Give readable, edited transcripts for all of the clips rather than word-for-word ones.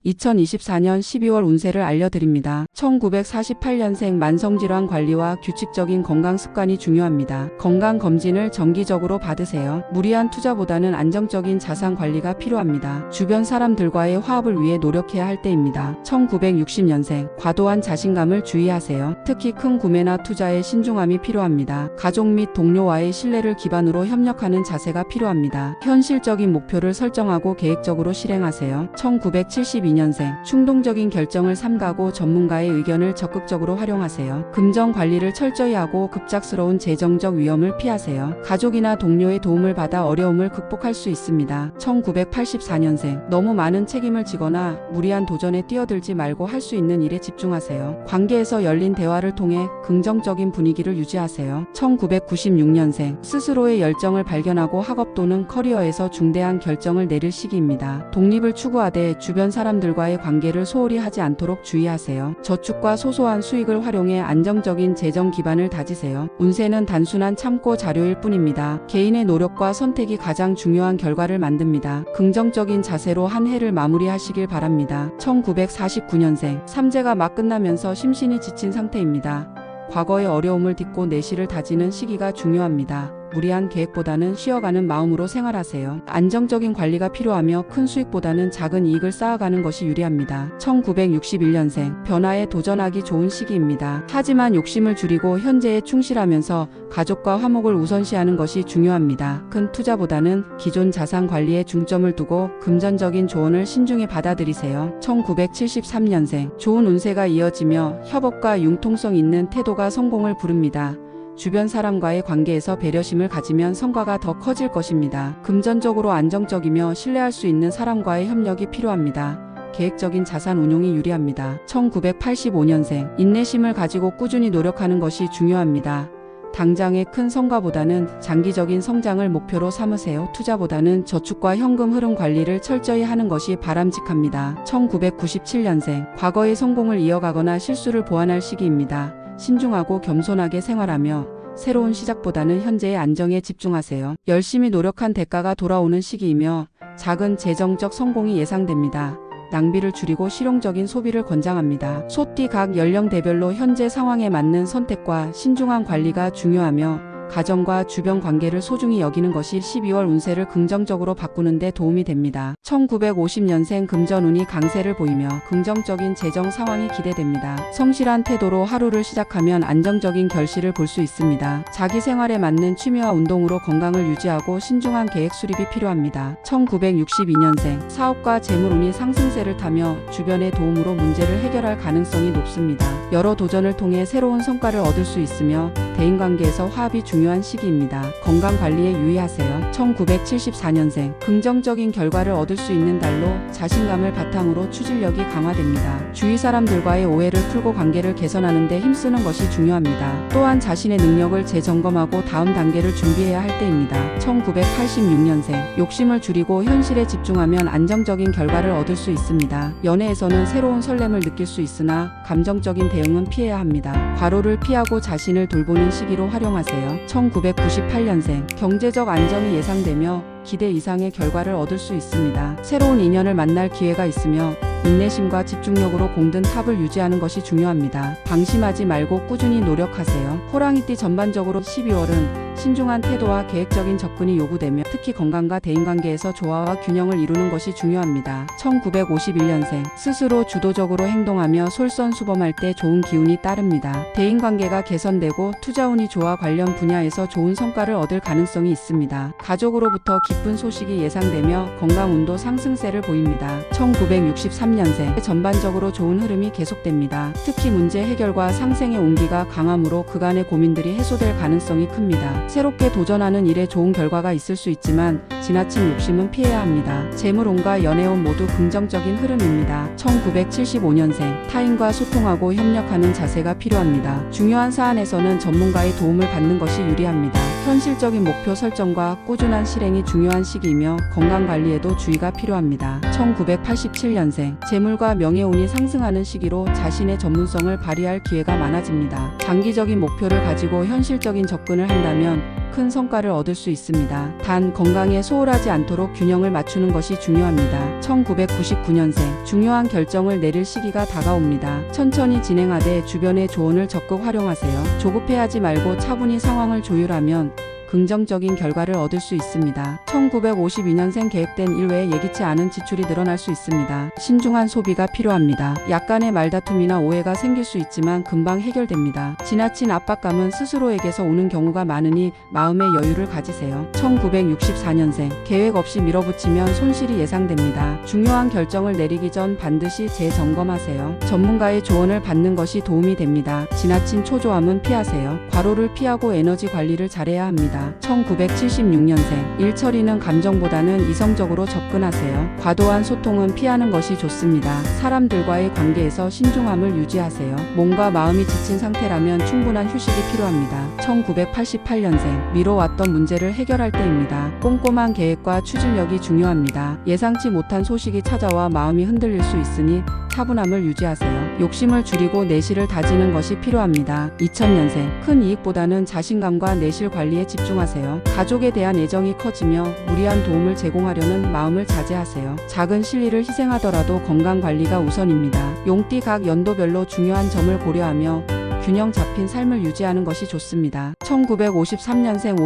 2024년 12월 운세를 알려드립니다. 1948년생 만성질환 관리와 규칙적인 건강 습관이 중요합니다. 건강검진을 정기적으로 받으세요. 무리한 투자보다는 안정적인 자산 관리가 필요합니다. 주변 사람들과의 화합을 위해 노력해야 할 때입니다. 1960년생 과도한 자신감을 주의하세요. 특히 큰 구매나 투자에 신중함이 필요합니다. 가족 및 동료와의 신뢰를 기반으로 협력하는 자세가 필요합니다. 현실적인 목표를 설정하고 계획적으로 실행하세요. 1972년생 충동적인 결정을 삼가고 전문가의 의견을 적극적으로 활용하세요. 금전 관리를 철저히 하고 급작스러운 재정적 위험을 피하세요. 가족이나 동료의 도움을 받아 어려움을 극복할 수 있습니다. 1984년생 너무 많은 책임을 지거나 무리한 도전에 뛰어들지 말고 할 수 있는 일에 집중하세요. 관계에서 열린 대화를 통해 긍정적인 분위기를 유지하세요. 1996년생 스스로의 열정을 발견하고 학업 또는 커리어에서 중대한 결정을 내릴 시기입니다. 독립을 추구하되 주변 사람들과의 관계를 소홀히 하지 않도록 주의하세요. 저축과 소소한 수익을 활용해 안정적인 재정 기반을 다지세요. 운세는 단순한 참고 자료일 뿐입니다. 개인의 노력과 선택이 가장 중요한 결과를 만듭니다. 긍정적인 자세로 한 해를 마무리하시길 바랍니다. 1949년생 삼재가 막 끝나면서 심신이 지친 상태입니다. 과거의 어려움을 딛고 내실을 다지는 시기가 중요합니다. 무리한 계획보다는 쉬어가는 마음으로 생활하세요. 안정적인 관리가 필요하며 큰 수익보다는 작은 이익을 쌓아가는 것이 유리합니다. 1961년생 변화에 도전하기 좋은 시기입니다. 하지만 욕심을 줄이고 현재에 충실하면서 가족과 화목을 우선시하는 것이 중요합니다. 큰 투자보다는 기존 자산 관리에 중점을 두고 금전적인 조언을 신중히 받아들이세요. 1973년생 좋은 운세가 이어지며 협업과 융통성 있는 태도가 성공을 부릅니다. 주변 사람과의 관계에서 배려심을 가지면 성과가 더 커질 것입니다. 금전적으로 안정적이며 신뢰할 수 있는 사람과의 협력이 필요합니다. 계획적인 자산 운용이 유리합니다. 1985년생 인내심을 가지고 꾸준히 노력하는 것이 중요합니다. 당장의 큰 성과보다는 장기적인 성장을 목표로 삼으세요. 투자보다는 저축과 현금 흐름 관리를 철저히 하는 것이 바람직합니다. 1997년생 과거의 성공을 이어가거나 실수를 보완할 시기입니다. 신중하고 겸손하게 생활하며 새로운 시작보다는 현재의 안정에 집중하세요. 열심히 노력한 대가가 돌아오는 시기이며 작은 재정적 성공이 예상됩니다. 낭비를 줄이고 실용적인 소비를 권장합니다. 소띠 각 연령대별로 현재 상황에 맞는 선택과 신중한 관리가 중요하며 가정과 주변 관계를 소중히 여기는 것이 12월 운세를 긍정적으로 바꾸는 데 도움이 됩니다. 1950년생 금전운이 강세를 보이며 긍정적인 재정 상황이 기대됩니다. 성실한 태도로 하루를 시작하면 안정적인 결실을 볼 수 있습니다. 자기 생활에 맞는 취미와 운동으로 건강을 유지하고 신중한 계획 수립이 필요합니다. 1962년생 사업과 재물운이 상승세를 타며 주변의 도움으로 문제를 해결할 가능성이 높습니다. 여러 도전을 통해 새로운 성과를 얻을 수 있으며 대인관계에서 화합이 중요한 시기입니다. 건강관리에 유의하세요. 1974년생 긍정적인 결과를 얻을 수 있는 달로 자신감을 바탕으로 추진력이 강화됩니다. 주위 사람들과의 오해를 풀고 관계를 개선하는 데 힘쓰는 것이 중요합니다. 또한 자신의 능력을 재점검하고 다음 단계를 준비해야 할 때입니다. 1986년생 욕심을 줄이고 현실에 집중하면 안정적인 결과를 얻을 수 있습니다. 연애에서는 새로운 설렘을 느낄 수 있으나 감정적인 대응은 피해야 합니다. 과로를 피하고 자신을 돌보는 시기로 활용하세요. 1998년생 경제적 안정이 예상되며 기대 이상의 결과를 얻을 수 있습니다. 새로운 인연을 만날 기회가 있으며 인내심과 집중력으로 공든 탑을 유지하는 것이 중요합니다. 방심하지 말고 꾸준히 노력하세요. 호랑이띠 전반적으로 12월은 신중한 태도와 계획적인 접근이 요구되며 특히 건강과 대인관계에서 조화와 균형을 이루는 것이 중요합니다. 1951년생 스스로 주도적으로 행동하며 솔선수범할 때 좋은 기운이 따릅니다. 대인관계가 개선되고 투자운이 좋아 관련 분야에서 좋은 성과를 얻을 가능성이 있습니다. 가족으로부터 기쁜 소식이 예상되며 건강운도 상승세를 보입니다. 1963년생 전반적으로 좋은 흐름이 계속됩니다. 특히 문제 해결과 상생의 온기가 강하므로 그간의 고민들이 해소될 가능성이 큽니다. 새롭게 도전하는 일에 좋은 결과가 있을 수 있지만 지나친 욕심은 피해야 합니다. 재물운과 연애운 모두 긍정적인 흐름입니다. 1975년생 타인과 소통하고 협력하는 자세가 필요합니다. 중요한 사안에서는 전문가의 도움을 받는 것이 유리합니다. 현실적인 목표 설정과 꾸준한 실행이 중요한 시기이며 건강관리에도 주의가 필요합니다. 1987년생 재물과 명예운이 상승하는 시기로 자신의 전문성을 발휘할 기회가 많아집니다. 장기적인 목표를 가지고 현실적인 접근을 한다면 관리하면 큰 성과를 얻을 수 있습니다. 단 건강에 소홀하지 않도록 균형을 맞추는 것이 중요합니다. 1999년생 중요한 결정을 내릴 시기가 다가옵니다. 천천히 진행하되 주변의 조언을 적극 활용하세요. 조급해하지 말고 차분히 상황을 조율하면 긍정적인 결과를 얻을 수 있습니다. 1952년생 계획된 일 외에 예기치 않은 지출이 늘어날 수 있습니다. 신중한 소비가 필요합니다. 약간의 말다툼이나 오해가 생길 수 있지만 금방 해결됩니다. 지나친 압박감은 스스로에게서 오는 경우가 많으니 마음의 여유를 가지세요. 1964년생 계획 없이 밀어붙이면 손실이 예상됩니다. 중요한 결정을 내리기 전 반드시 재점검하세요. 전문가의 조언을 받는 것이 도움이 됩니다. 지나친 초조함은 피하세요. 과로를 피하고 에너지 관리를 잘해야 합니다. 1976년생 일 처리는 감정보다는 이성적으로 접근하세요. 과도한 소통은 피하는 것이 좋습니다. 사람들과의 관계에서 신중함을 유지하세요. 몸과 마음이 지친 상태라면 충분한 휴식이 필요합니다. 1988년생 미뤄왔던 문제를 해결할 때입니다. 꼼꼼한 계획과 추진력이 중요합니다. 예상치 못한 소식이 찾아와 마음이 흔들릴 수 있으니 차분함을 유지하세요. 욕심을 줄이고 내실을 다지는 것이 필요합니다. 2000년생 큰 이익보다는 자신감과 내실 관리에 집중하세요. 가족에 대한 애정이 커지며 무리한 도움을 제공하려는 마음을 자제하세요. 작은 실리를 희생하더라도 건강 관리가 우선입니다. 용띠 각 연도별로 중요한 점을 고려하며 균형 잡힌 삶을 유지하는 것이 좋습니다. 1953년생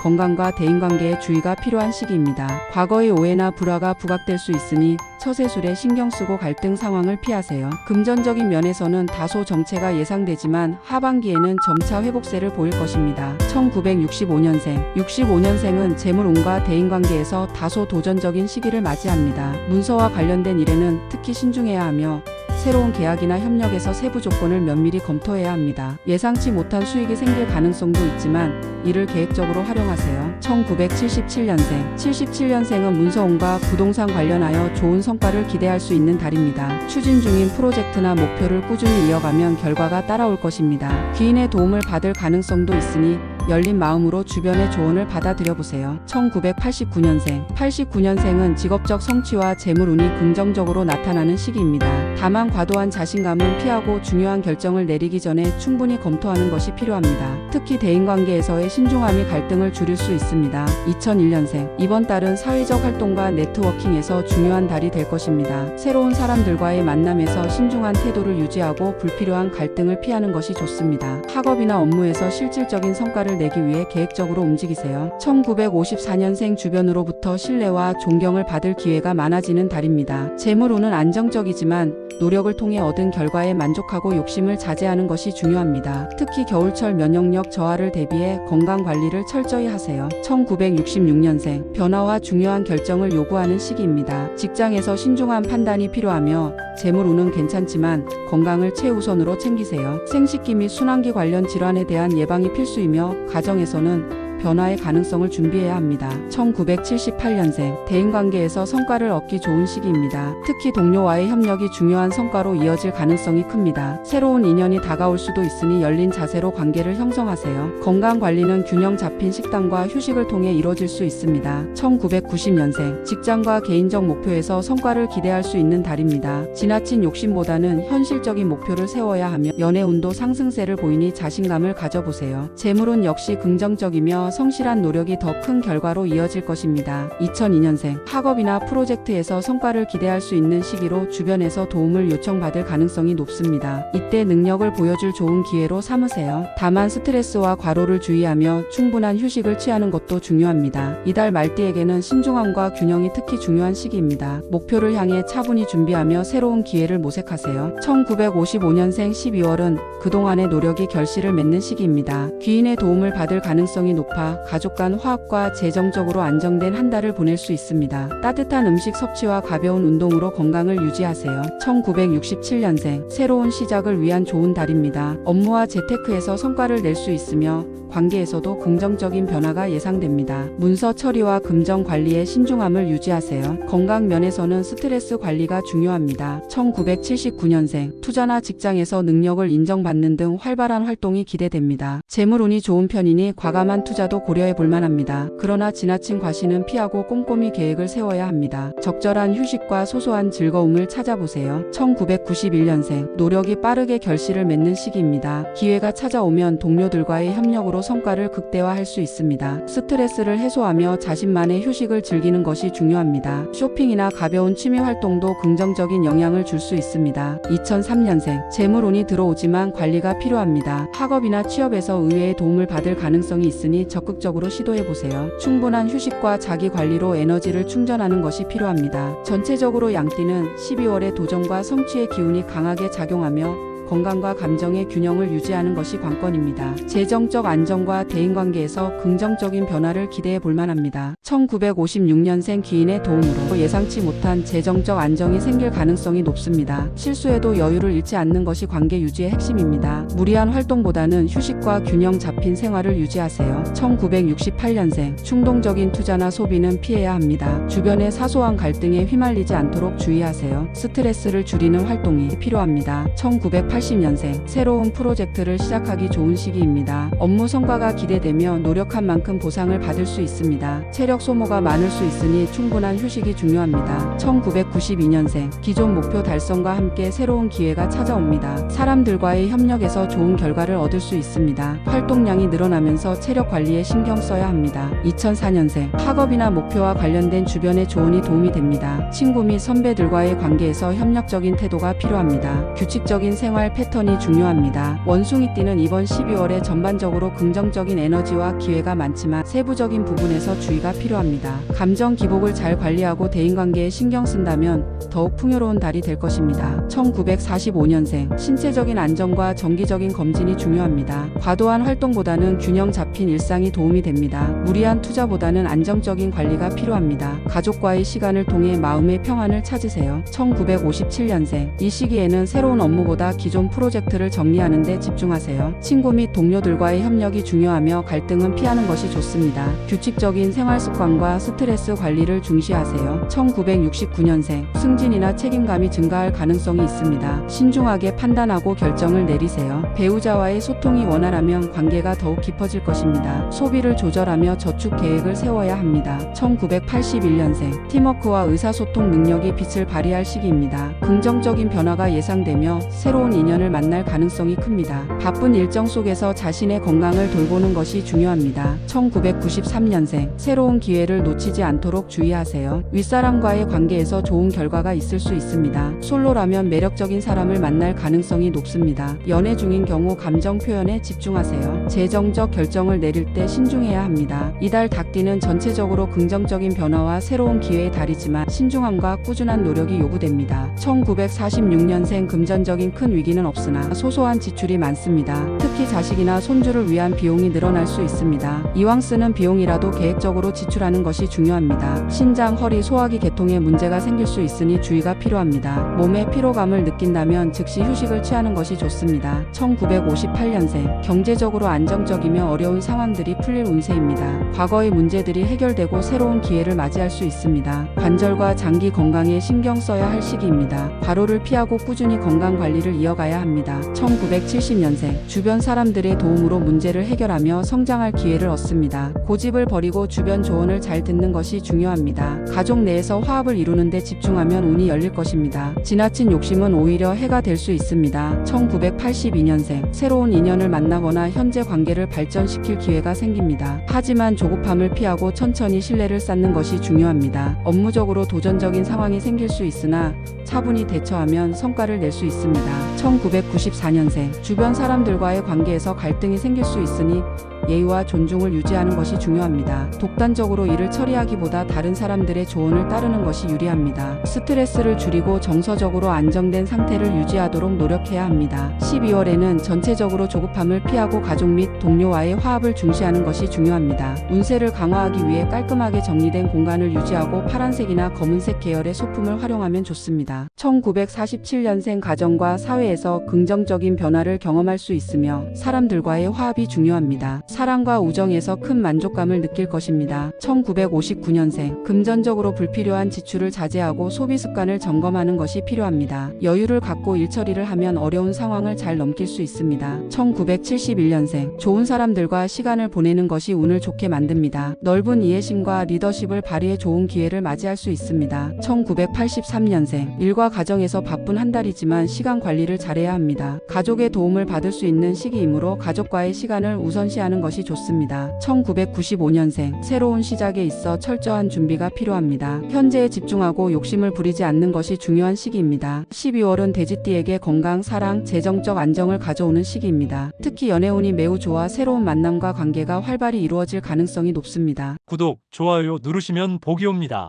건강과 대인관계에 주의가 필요한 시기입니다. 과거의 오해나 불화가 부각될 수 있으니 처세술에 신경 쓰고 갈등 상황을 피하세요. 금전적인 면에서는 다소 정체가 예상되지만 하반기에는 점차 회복세를 보일 것입니다. 1965년생은 재물운과 대인관계에서 다소 도전적인 시기를 맞이합니다. 문서와 관련된 일에는 특히 신중해야 하며 새로운 계약이나 협력에서 세부 조건을 면밀히 검토해야 합니다. 예상치 못한 수익이 생길 가능성도 있지만 이를 계획적으로 활용하세요. 1977년생은 문서운과 부동산 관련하여 좋은 성과를 기대할 수 있는 달입니다. 추진 중인 프로젝트나 목표를 꾸준히 이어가면 결과가 따라올 것입니다. 귀인의 도움을 받을 가능성도 있으니 열린 마음으로 주변의 조언을 받아들여보세요. 1989년생은 직업적 성취와 재물운이 긍정적으로 나타나는 시기입니다. 다만 과도한 자신감은 피하고 중요한 결정을 내리기 전에 충분히 검토하는 것이 필요합니다. 특히 대인관계에서의 신중함이 갈등을 줄일 수 있습니다. 2001년생 이번 달은 사회적 활동과 네트워킹에서 중요한 달이 될 것입니다. 새로운 사람들과의 만남에서 신중한 태도를 유지하고 불필요한 갈등을 피하는 것이 좋습니다. 학업이나 업무에서 실질적인 성과를 내기 위해 계획적으로 움직이세요. 1954년생 주변으로부터 신뢰와 존경을 받을 기회가 많아지는 달입니다. 재물운은 안정적이지만 노력을 통해 얻은 결과에 만족하고 욕심을 자제하는 것이 중요합니다. 특히 겨울철 면역력 저하를 대비해 건강 관리를 철저히 하세요. 1966년생 변화와 중요한 결정을 요구하는 시기입니다. 직장에서 신중한 판단이 필요하며 재물운은 괜찮지만 건강을 최우선으로 챙기세요. 생식기 및 순환기 관련 질환에 대한 예방이 필수이며 가정에서는 변화의 가능성을 준비해야 합니다. 1978년생 대인관계에서 성과를 얻기 좋은 시기입니다. 특히 동료와의 협력이 중요한 성과로 이어질 가능성이 큽니다. 새로운 인연이 다가올 수도 있으니 열린 자세로 관계를 형성하세요. 건강관리는 균형 잡힌 식단과 휴식을 통해 이루어질 수 있습니다. 1990년생 직장과 개인적 목표에서 성과를 기대할 수 있는 달입니다. 지나친 욕심보다는 현실적인 목표를 세워야 하며 연애운도 상승세를 보이니 자신감을 가져보세요. 재물운 역시 긍정적이며 성실한 노력이 더 큰 결과로 이어질 것입니다. 2002년생 학업이나 프로젝트에서 성과를 기대할 수 있는 시기로 주변에서 도움을 요청받을 가능성이 높습니다. 이때 능력을 보여줄 좋은 기회로 삼으세요. 다만 스트레스와 과로를 주의하며 충분한 휴식을 취하는 것도 중요합니다. 이달 말띠에게는 신중함과 균형이 특히 중요한 시기입니다. 목표를 향해 차분히 준비하며 새로운 기회를 모색하세요. 1955년생 12월은 그동안의 노력이 결실을 맺는 시기입니다. 귀인의 도움을 받을 가능성이 높아 가족 간 화합과 재정적으로 안정된 한 달을 보낼 수 있습니다. 따뜻한 음식 섭취와 가벼운 운동으로 건강을 유지하세요. 1967년생 새로운 시작을 위한 좋은 달입니다. 업무와 재테크에서 성과를 낼 수 있으며 관계에서도 긍정적인 변화가 예상됩니다. 문서 처리와 금전 관리에 신중함을 유지하세요. 건강 면에서는 스트레스 관리가 중요합니다. 1979년생 투자나 직장에서 능력을 인정받는 등 활발한 활동이 기대됩니다. 재물운이 좋은 편이니 과감한 투자도 변화도 고려해 볼 만합니다. 그러나 지나친 과시는 피하고 꼼꼼히 계획을 세워야 합니다. 적절한 휴식과 소소한 즐거움을 찾아보세요. 1991년생, 노력이 빠르게 결실을 맺는 시기입니다. 기회가 찾아오면 동료들과의 협력으로 성과를 극대화할 수 있습니다. 스트레스를 해소하며 자신만의 휴식을 즐기는 것이 중요합니다. 쇼핑이나 가벼운 취미 활동도 긍정적인 영향을 줄 수 있습니다. 2003년생, 재물운이 들어오지만 관리가 필요합니다. 학업이나 취업에서 의외의 도움을 받을 가능성이 있으니 적극적으로 시도해보세요. 충분한 휴식과 자기 관리로 에너지를 충전하는 것이 필요합니다. 전체적으로 양띠는 12월에 도전과 성취의 기운이 강하게 작용하며 건강과 감정의 균형을 유지하는 것이 관건입니다. 재정적 안정과 대인관계에서 긍정적인 변화를 기대해 볼 만합니다. 1956년생 기인의 도움으로 예상치 못한 재정적 안정이 생길 가능성이 높습니다. 실수에도 여유를 잃지 않는 것이 관계 유지의 핵심입니다. 무리한 활동보다는 휴식과 균형 잡힌 생활을 유지하세요. 1968년생, 충동적인 투자나 소비는 피해야 합니다. 주변의 사소한 갈등에 휘말리지 않도록 주의하세요. 스트레스를 줄이는 활동이 필요합니다. 1980년생, 새로운 프로젝트를 시작하기 좋은 시기입니다. 업무 성과가 기대되며 노력한 만큼 보상을 받을 수 있습니다. 체력 소모가 많을 수 있으니 충분한 휴식이 중요합니다. 1992년생, 기존 목표 달성과 함께 새로운 기회가 찾아옵니다. 사람들과의 협력에서 좋은 결과를 얻을 수 있습니다. 활동량이 늘어나면서 체력 관리에 신경 써야 합니다. 2004년생, 학업이나 목표와 관련된 주변의 조언이 도움이 됩니다. 친구 및 선배들과의 관계에서 협력적인 태도가 필요합니다. 규칙적인 생활 패턴이 중요합니다. 원숭이띠는 이번 12월에 전반적으로 긍정적인 에너지와 기회가 많지만 세부적인 부분에서 주의가 필요합니다. 감정 기복을 잘 관리하고 대인관계에 신경 쓴다면 더욱 풍요로운 달이 될 것입니다. 1945년생, 신체적인 안정과 정기적인 검진이 중요합니다. 과도한 활동보다는 균형 잡힌 일상이 도움이 됩니다. 무리한 투자보다는 안정적인 관리가 필요합니다. 가족과의 시간을 통해 마음의 평안을 찾으세요. 1957년생, 이 시기에는 새로운 업무보다 기존 프로젝트를 정리하는 데 집중하세요. 친구 및 동료들과의 협력이 중요하며 갈등은 피하는 것이 좋습니다. 규칙적인 생활 습관과 스트레스 관리를 중시하세요. 1969년생, 승진이나 책임감이 증가할 가능성이 있습니다. 신중하게 판단하고 결정을 내리세요. 배우자와의 소통이 원활하면 관계가 더욱 깊어질 것입니다. 소비를 조절하며 저축 계획을 세워야 합니다. 1981년생, 팀워크와 의사소통 능력이 빛을 발휘할 시기입니다. 긍정적인 변화가 예상되며 새로운 인연을 만날 가능성이 큽니다. 바쁜 일정 속에서 자신의 건강을 돌보는 것이 중요합니다. 1993년생, 새로운 기회를 놓치지 않도록 주의하세요. 윗사람과의 관계에서 좋은 결과가 있을 수 있습니다. 솔로라면 매력적인 사람을 만날 가능성이 높습니다. 연애 중인 경우 감정 표현에 집중하세요. 재정적 결정을 내릴 때 신중해야 합니다. 이달 닭띠는 전체적으로 긍정적인 변화와 새로운 기회의 달이지만 신중함과 꾸준한 노력이 요구됩니다. 1946년생, 금전적인 큰 위기는 없으나 소소한 지출이 많습니다. 특히 자식이나 손주를 위한 비용이 늘어날 수 있습니다. 이왕 쓰는 비용이라도 계획적으로 지출하는 것이 중요합니다. 신장, 허리, 소화기 계통에 문제가 생길 수 있으니 주의가 필요합니다. 몸에 피로감을 느낀다면 즉시 휴식을 취하는 것이 좋습니다. 1958년생, 경제적으로 안정적이며 어려운 상황들이 풀릴 운세입니다. 과거의 문제들이 해결되고 새로운 기회를 맞이할 수 있습니다. 관절과 장기 건강에 신경 써야 할 시기입니다. 과로를 피하고 꾸준히 건강 관리를 이어가야 합니다. 1970년생, 주변 사람들의 도움으로 문제를 해결하며 성장할 기회를 얻습니다. 고집을 버리고 주변 조언을 잘 듣는 것이 중요합니다. 가족 내에서 화합을 이루는 데 집중하면 운이 열릴 것입니다. 지나친 욕심은 오히려 해가 될 수 있습니다. 1982년생, 새로운 인연을 만나거나 현재 관계를 발전시킬 기회가 생깁니다. 하지만 조급함을 피하고 천천히 신뢰를 쌓는 것이 중요합니다. 업무적으로 도전적인 상황이 생길 수 있으나 차분히 대처하면 성과를 낼 수 있습니다. 1994년생, 주변 사람들과의 관계에서 갈등이 생길 수 있으니 예의와 존중을 유지하는 것이 중요합니다. 독단적으로 일을 처리하기보다 다른 사람들의 조언을 따르는 것이 유리합니다. 스트레스를 줄이고 정서적으로 안정된 상태를 유지하도록 노력해야 합니다. 12월에는 전체적으로 조급함을 피하고 가족 및 동료와의 화합을 중시하는 것이 중요합니다. 운세를 강화하기 위해 깔끔하게 정리된 공간을 유지하고 파란색이나 검은색 계열의 소품을 활용하면 좋습니다. 1947년생, 가정과 사회에서 긍정적인 변화를 경험할 수 있으며 사람들과의 화합이 중요합니다. 사랑과 우정에서 큰 만족감을 느낄 것입니다. 1959년생. 금전적으로 불필요한 지출을 자제하고 소비 습관을 점검하는 것이 필요합니다. 여유를 갖고 일처리를 하면 어려운 상황을 잘 넘길 수 있습니다. 1971년생. 좋은 사람들과 시간을 보내는 것이 운을 좋게 만듭니다. 넓은 이해심과 리더십을 발휘해 좋은 기회를 맞이할 수 있습니다. 1983년생. 일과 가정에서 바쁜 한 달이지만 시간 관리를 잘해야 합니다. 가족의 도움을 받을 수 있는 시기이므로 가족과의 시간을 우선시하는 것이 좋습니다. 1995년생. 새로운 시작에 있어 철저한 준비가 필요합니다. 현재에 집중하고 욕심을 부리지 않는 것이 중요한 시기입니다. 12월은 돼지띠에게 건강, 사랑, 재정적 안정을 가져오는 시기입니다. 특히 연애운이 매우 좋아 새로운 만남과 관계가 활발히 이루어질 가능성이 높습니다. 구독, 좋아요 누르시면 복이 옵니다.